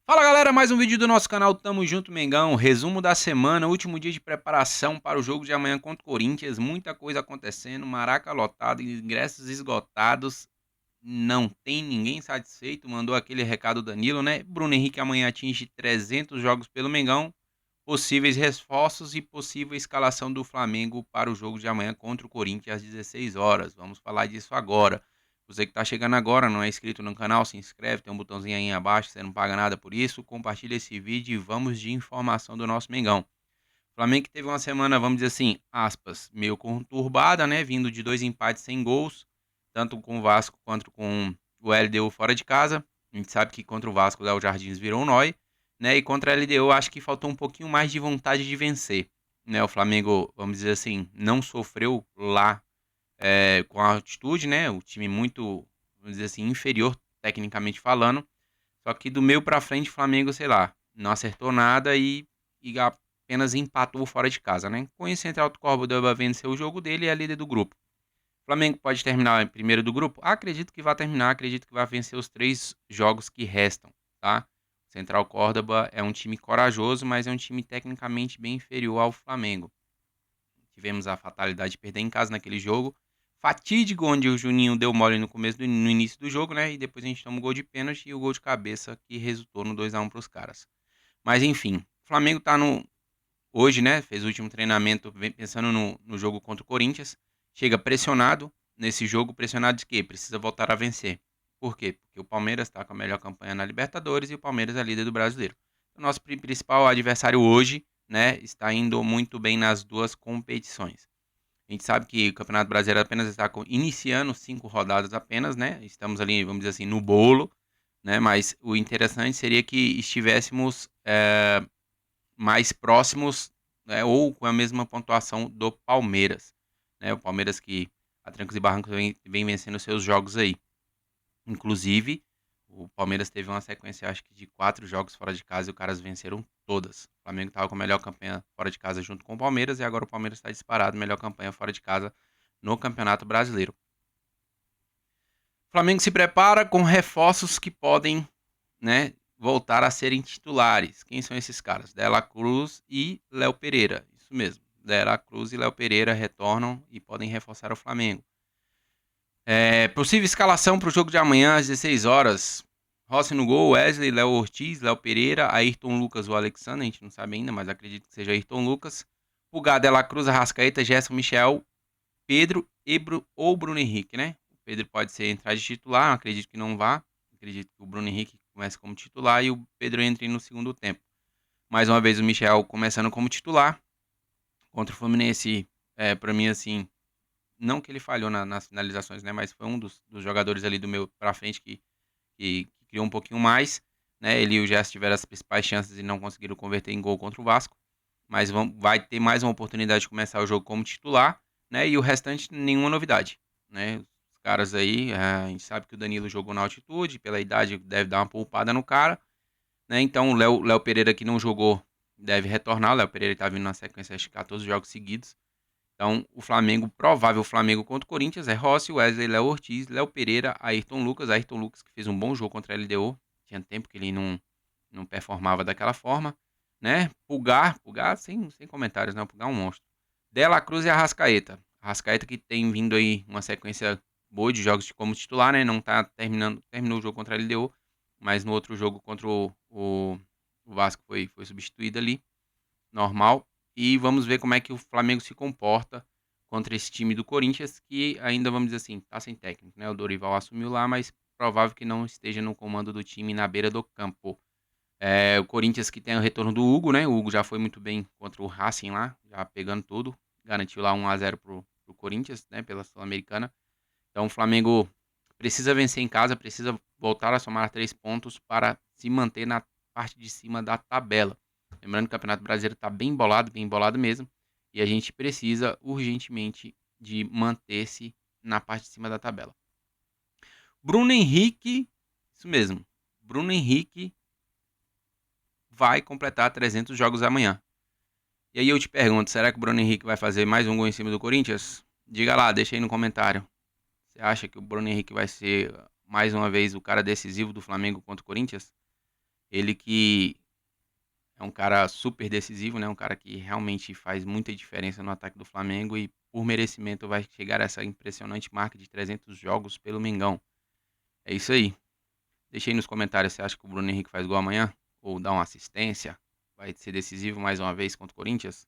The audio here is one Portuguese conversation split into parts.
Fala galera, mais um vídeo do nosso canal Tamo Junto Mengão, resumo da semana, último dia de preparação para o jogo de amanhã contra o Corinthians, muita coisa acontecendo, Maraca lotado, ingressos esgotados, não tem ninguém satisfeito, mandou aquele recado Danilo, né? Bruno Henrique amanhã atinge 300 jogos pelo Mengão, possíveis reforços e possível escalação do Flamengo para o jogo de amanhã contra o Corinthians às 16 horas. Vamos falar disso agora. Você que está chegando agora, não é inscrito no canal, se inscreve, tem um botãozinho aí abaixo, você não paga nada por isso. Compartilha esse vídeo e vamos de informação do nosso Mengão. O Flamengo que teve uma semana, vamos dizer assim, aspas, meio conturbada, né? Vindo de 2 empates sem gols, tanto com o Vasco quanto com o LDU fora de casa. A gente sabe que contra o Vasco o Léo Jardins virou um nói, né? E contra a LDU acho que faltou um pouquinho mais de vontade de vencer, né? O Flamengo, vamos dizer assim, não sofreu lá com a altitude, né? O time muito, vamos dizer assim, inferior tecnicamente falando. Só que do meio pra frente, o Flamengo, sei lá, não acertou nada e apenas empatou fora de casa, né? Com isso, Central do Córdoba venceu o jogo dele e é líder do grupo. O Flamengo pode terminar em primeiro do grupo? Acredito que vai terminar, acredito que vai vencer os 3 jogos que restam, tá? Central Córdoba é um time corajoso, mas é um time tecnicamente bem inferior ao Flamengo. Tivemos a fatalidade de perder em casa naquele jogo. Fatídico, onde o Juninho deu mole no início do jogo, né? E depois a gente toma o gol de pênalti e o gol de cabeça que resultou no 2-1 para os caras. Mas enfim, o Flamengo tá no. Hoje, né? Fez o último treinamento pensando no jogo contra o Corinthians. Chega pressionado nesse jogo, pressionado de quê? Precisa voltar a vencer. Por quê? Porque o Palmeiras está com a melhor campanha na Libertadores e o Palmeiras é líder do brasileiro. O nosso principal adversário hoje, né, está indo muito bem nas duas competições. A gente sabe que o Campeonato Brasileiro apenas está iniciando 5 rodadas apenas, né? Estamos ali, vamos dizer assim, no bolo, né? Mas o interessante seria que estivéssemos mais próximos, né, ou com a mesma pontuação do Palmeiras, né? O Palmeiras que a trancos e barrancos vem vencendo seus jogos aí. Inclusive, o Palmeiras teve uma sequência, acho que de 4 jogos fora de casa e os caras venceram todas. O Flamengo estava com a melhor campanha fora de casa junto com o Palmeiras e agora o Palmeiras está disparado, melhor campanha fora de casa no Campeonato Brasileiro. O Flamengo se prepara com reforços que podem, né, voltar a serem titulares. Quem são esses caras? Dela Cruz e Léo Pereira. Isso mesmo. Dela Cruz e Léo Pereira retornam e podem reforçar o Flamengo. Possível escalação para o jogo de amanhã às 16 horas. Rossi no gol, Wesley, Léo Ortiz, Léo Pereira, Ayrton Lucas ou Alexandre, a gente não sabe ainda, mas acredito que seja Ayrton Lucas. Pulgar, Dela Cruz, Arrascaeta, Gerson, Michel, Pedro ou Bruno Henrique, né? O Pedro pode ser entrar de titular, acredito que não vá. Acredito que o Bruno Henrique comece como titular e o Pedro entre no segundo tempo. Mais uma vez o Michel começando como titular contra o Fluminense. Para mim, assim, não que ele falhou nas finalizações, né? Mas foi um dos jogadores ali do meu pra frente que criou um pouquinho mais, né? Ele e o Gerson tiveram as principais chances e não conseguiram converter em gol contra o Vasco. Mas vai ter mais uma oportunidade de começar o jogo como titular, né? E o restante, nenhuma novidade, né? Os caras aí, a gente sabe que o Danilo jogou na altitude, pela idade deve dar uma poupada no cara, né? Então o Léo Pereira que não jogou deve retornar. O Léo Pereira está vindo na sequência de 14 jogos seguidos. Então, o Flamengo, provável Flamengo contra o Corinthians é Rossi, Wesley, Léo Ortiz, Léo Pereira, Ayrton Lucas. Ayrton Lucas que fez um bom jogo contra a LDU. Tinha tempo que ele não performava daquela forma, né? Pulgar sem comentários, né? O Pulgar é um monstro. Dela Cruz e Arrascaeta. Arrascaeta que tem vindo aí uma sequência boa de jogos como titular, né? Não tá terminou o jogo contra a LDU, mas no outro jogo contra o Vasco foi substituído ali, normal. E vamos ver como é que o Flamengo se comporta contra esse time do Corinthians, que ainda, vamos dizer assim, tá sem técnico, né? O Dorival assumiu lá, mas provável que não esteja no comando do time na beira do campo. O Corinthians que tem o retorno do Hugo, né? O Hugo já foi muito bem contra o Racing lá, já pegando tudo. Garantiu lá 1-0 pro Corinthians, né? Pela Sul-Americana. Então o Flamengo precisa vencer em casa, precisa voltar a somar 3 pontos para se manter na parte de cima da tabela. Lembrando que o Campeonato Brasileiro está bem embolado mesmo. E a gente precisa urgentemente de manter-se na parte de cima da tabela. Bruno Henrique, isso mesmo. Bruno Henrique vai completar 300 jogos amanhã. E aí eu te pergunto, será que o Bruno Henrique vai fazer mais um gol em cima do Corinthians? Diga lá, deixa aí no comentário. Você acha que o Bruno Henrique vai ser mais uma vez o cara decisivo do Flamengo contra o Corinthians? Ele que é um cara super decisivo, né? Um cara que realmente faz muita diferença no ataque do Flamengo e por merecimento vai chegar a essa impressionante marca de 300 jogos pelo Mengão. É isso aí. Deixa aí nos comentários, você acha que o Bruno Henrique faz gol amanhã? Ou dá uma assistência? Vai ser decisivo mais uma vez contra o Corinthians?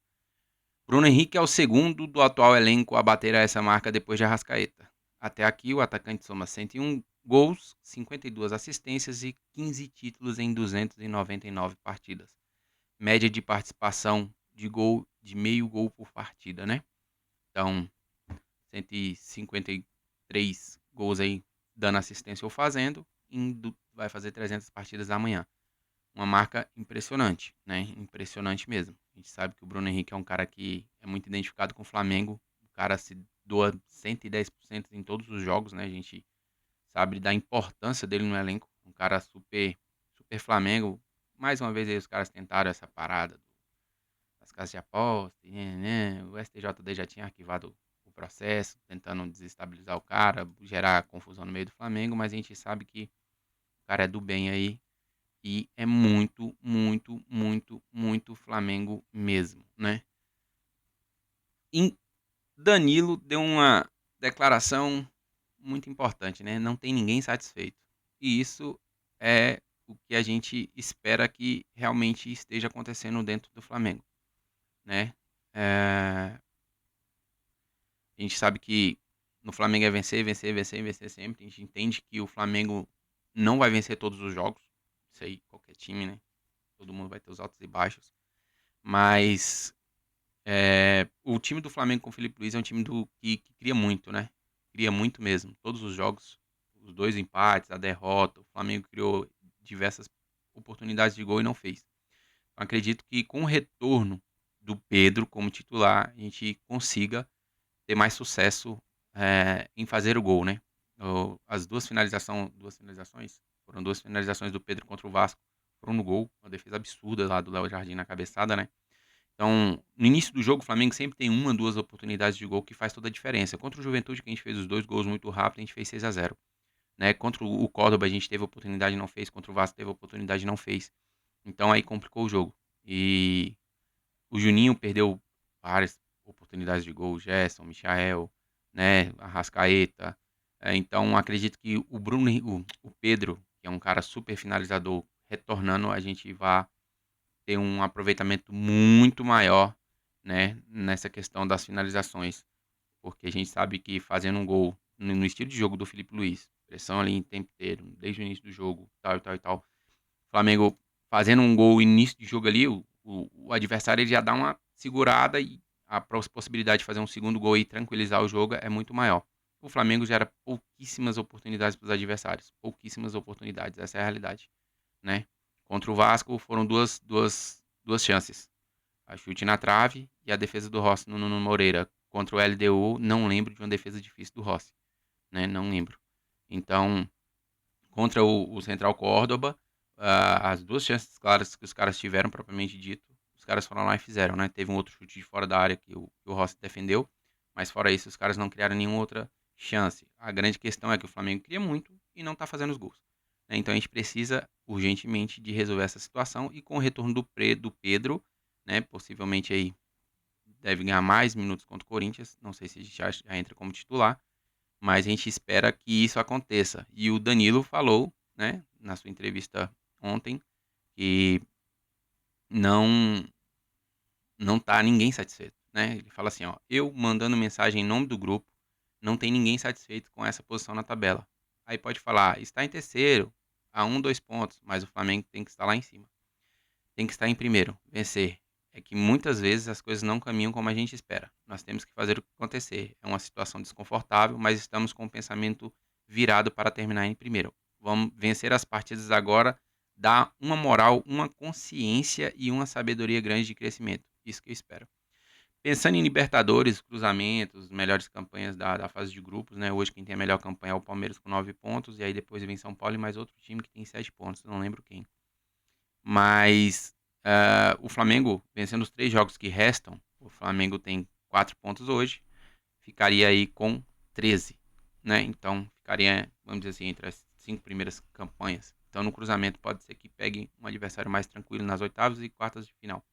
Bruno Henrique é o segundo do atual elenco a bater essa marca depois de Arrascaeta. Até aqui, o atacante soma 101 gols, 52 assistências e 15 títulos em 299 partidas. Média de participação de gol de meio gol por partida, né? Então, 153 gols aí dando assistência ou fazendo, vai fazer 300 partidas amanhã. Uma marca impressionante, né? Impressionante mesmo. A gente sabe que o Bruno Henrique é um cara que é muito identificado com o Flamengo. O cara se doa 110% em todos os jogos, né? A gente sabe da importância dele no elenco. Um cara super, super Flamengo. Mais uma vez aí os caras tentaram essa parada das casas de aposta, né? O STJD já tinha arquivado o processo, tentando desestabilizar o cara, gerar confusão no meio do Flamengo, mas a gente sabe que o cara é do bem aí e é muito, muito, muito, muito Flamengo mesmo, né? E Danilo deu uma declaração muito importante, né? Não tem ninguém satisfeito. E isso é o que a gente espera que realmente esteja acontecendo dentro do Flamengo, né? É, a gente sabe que no Flamengo é vencer, vencer, vencer, vencer sempre. A gente entende que o Flamengo não vai vencer todos os jogos. Isso aí, qualquer time, né? Todo mundo vai ter os altos e baixos. Mas o time do Flamengo com o Felipe Luiz é um time que cria muito, né? Cria muito mesmo. Todos os jogos, os dois empates, a derrota, o Flamengo criou diversas oportunidades de gol e não fez. Então, acredito que com o retorno do Pedro como titular, a gente consiga ter mais sucesso em fazer o gol, né? As duas finalizações, foram duas finalizações do Pedro contra o Vasco, foram no gol, uma defesa absurda lá do Léo Jardim na cabeçada, né? Então, no início do jogo, o Flamengo sempre tem uma, duas oportunidades de gol que faz toda a diferença. Contra o Juventude, que a gente fez os dois gols muito rápido, a gente fez 6-0. Né? Contra o Córdoba, a gente teve oportunidade e não fez. Contra o Vasco, teve oportunidade e não fez. Então, aí complicou o jogo. E o Juninho perdeu várias oportunidades de gol. Gerson, Michael, né? Arrascaeta. Então, acredito que o Bruno, o Pedro, que é um cara super finalizador, retornando, a gente vai ter um aproveitamento muito maior, né, nessa questão das finalizações, porque a gente sabe que fazendo um gol no estilo de jogo do Felipe Luiz, pressão ali em tempo inteiro, desde o início do jogo, tal e tal e tal, Flamengo fazendo um gol no início de jogo ali, o adversário ele já dá uma segurada e a possibilidade de fazer um segundo gol e tranquilizar o jogo é muito maior. O Flamengo gera pouquíssimas oportunidades para os adversários, pouquíssimas oportunidades, essa é a realidade, né? Contra o Vasco foram duas chances. A chute na trave e a defesa do Rossi no Moreira. Contra o LDU, não lembro de uma defesa difícil do Rossi, né? Não lembro. Então, contra o Central Córdoba, as duas chances claras que os caras tiveram, propriamente dito, os caras foram lá e fizeram, né? Teve um outro chute de fora da área que o Rossi defendeu, mas fora isso, os caras não criaram nenhuma outra chance. A grande questão é que o Flamengo cria muito e não tá fazendo os gols, né? Então a gente precisa urgentemente de resolver essa situação e com o retorno do Pedro, né? Possivelmente aí deve ganhar mais minutos contra o Corinthians, não sei se já entra como titular, mas a gente espera que isso aconteça. E o Danilo falou, né, na sua entrevista ontem, que não não tá ninguém satisfeito, né? Ele fala assim, ó, eu mandando mensagem em nome do grupo, não tem ninguém satisfeito com essa posição na tabela. Aí pode falar, está em terceiro, a 1, 2 pontos, mas o Flamengo tem que estar lá em cima. Tem que estar em primeiro, vencer. É que muitas vezes as coisas não caminham como a gente espera. Nós temos que fazer o que acontecer. É uma situação desconfortável, mas estamos com o pensamento virado para terminar em primeiro. Vamos vencer as partidas agora, dar uma moral, uma consciência e uma sabedoria grande de crescimento. Isso que eu espero. Pensando em Libertadores, cruzamentos, melhores campanhas da fase de grupos, né? Hoje quem tem a melhor campanha é o Palmeiras com 9 pontos, e aí depois vem São Paulo e mais outro time que tem 7 pontos, não lembro quem. Mas o Flamengo, vencendo os 3 jogos que restam, o Flamengo tem 4 pontos hoje, ficaria aí com 13, né? Então ficaria, vamos dizer assim, entre as 5 primeiras campanhas. Então, no cruzamento, pode ser que pegue um adversário mais tranquilo nas oitavas e quartas de final.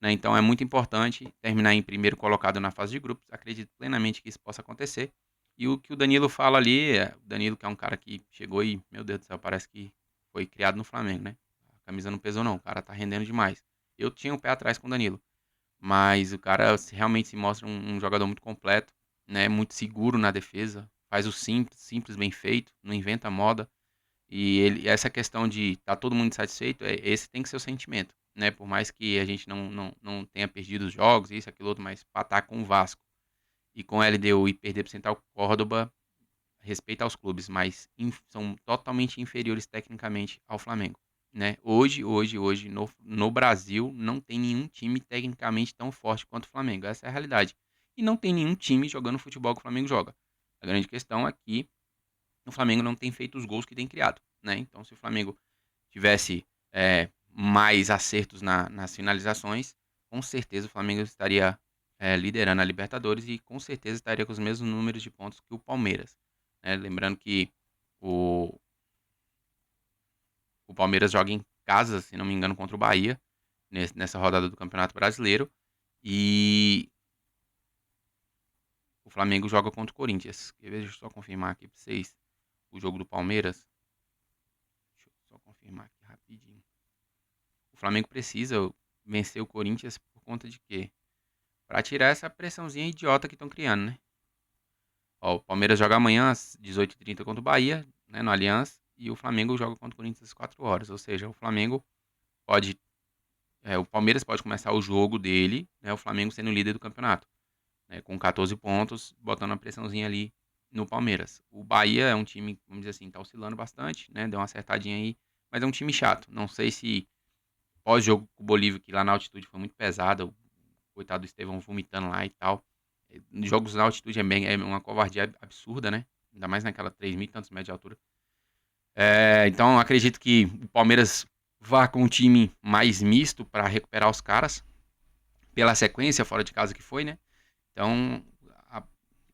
Né? Então, é muito importante terminar em primeiro colocado na fase de grupos. Acredito plenamente que isso possa acontecer. E o que o Danilo fala ali, o Danilo, que é um cara que chegou e, meu Deus do céu, parece que foi criado no Flamengo, né? A camisa não pesou, não. O cara tá rendendo demais. Eu tinha um pé atrás com o Danilo. Mas o cara realmente se mostra um jogador muito completo, né? Muito seguro na defesa. Faz o simples, simples bem feito, não inventa moda. E essa questão de tá todo mundo satisfeito, esse tem que ser o sentimento, né? Por mais que a gente não tenha perdido os jogos, isso, aquilo outro, mas patar com o Vasco e com o LDU e perder pro Central Córdoba, respeito aos clubes, mas são totalmente inferiores tecnicamente ao Flamengo, né? Hoje, no Brasil, não tem nenhum time tecnicamente tão forte quanto o Flamengo. Essa é a realidade. E não tem nenhum time jogando o futebol que o Flamengo joga. A grande questão é que o Flamengo não tem feito os gols que tem criado, né? Então, se o Flamengo tivesse mais acertos nas finalizações, com certeza o Flamengo estaria liderando a Libertadores e com certeza estaria com os mesmos números de pontos que o Palmeiras, né? Lembrando que o, o Palmeiras joga em casa, se não me engano, contra o Bahia, nessa rodada do Campeonato Brasileiro, e o Flamengo joga contra o Corinthians. Deixa eu só confirmar aqui para vocês o jogo do Palmeiras. Deixa eu só confirmar aqui rapidinho. O Flamengo precisa vencer o Corinthians por conta de quê? Pra tirar essa pressãozinha idiota que estão criando, né? Ó, o Palmeiras joga amanhã às 18h30 contra o Bahia, né, no Allianz, e o Flamengo joga contra o Corinthians às 4 horas. Ou seja, o Flamengo pode. O Palmeiras pode começar o jogo dele, né, o Flamengo sendo líder do campeonato, né, com 14 pontos, botando uma pressãozinha ali no Palmeiras. O Bahia é um time, vamos dizer assim, tá oscilando bastante, né? Deu uma acertadinha aí, mas é um time chato. Não sei se pós-jogo com o Bolívia, que lá na altitude foi muito pesada, o coitado do Estevão vomitando lá e tal. Jogos na altitude é uma covardia absurda, né? Ainda mais naquela 3 mil e tantos metros de altura. Então acredito que o Palmeiras vá com um time mais misto para recuperar os caras, pela sequência fora de casa que foi, né? Então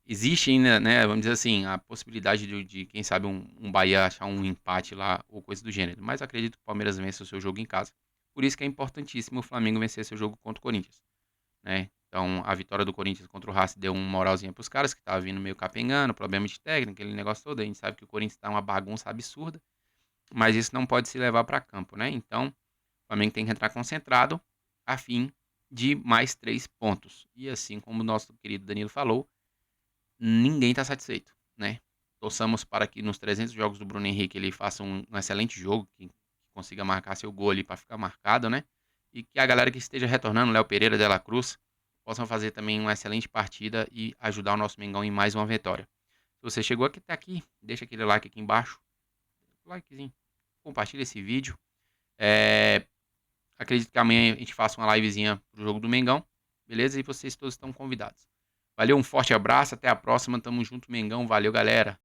existe ainda, né? Vamos dizer assim, a possibilidade de quem sabe, um Bahia achar um empate lá ou coisa do gênero. Mas acredito que o Palmeiras vença o seu jogo em casa. Por isso que é importantíssimo o Flamengo vencer seu jogo contra o Corinthians, né? Então, a vitória do Corinthians contra o Racing deu uma moralzinha pros caras que estavam vindo meio capengando, problema de técnica, aquele negócio todo. A gente sabe que o Corinthians tá uma bagunça absurda, mas isso não pode se levar para campo, né? Então, o Flamengo tem que entrar concentrado a fim de mais 3 pontos. E assim como o nosso querido Danilo falou, ninguém tá satisfeito, né? Torçamos para que nos 300 jogos do Bruno Henrique ele faça um excelente jogo, que consiga marcar seu gol ali para ficar marcado, né? E que a galera que esteja retornando, Léo Pereira, Dela Cruz, possam fazer também uma excelente partida e ajudar o nosso Mengão em mais uma vitória. Se você chegou aqui até aqui, deixa aquele like aqui embaixo, likezinho, compartilha esse vídeo. Acredito que amanhã a gente faça uma livezinha pro jogo do Mengão, beleza? E vocês todos estão convidados. Valeu, um forte abraço, até a próxima, tamo junto, Mengão, valeu, galera.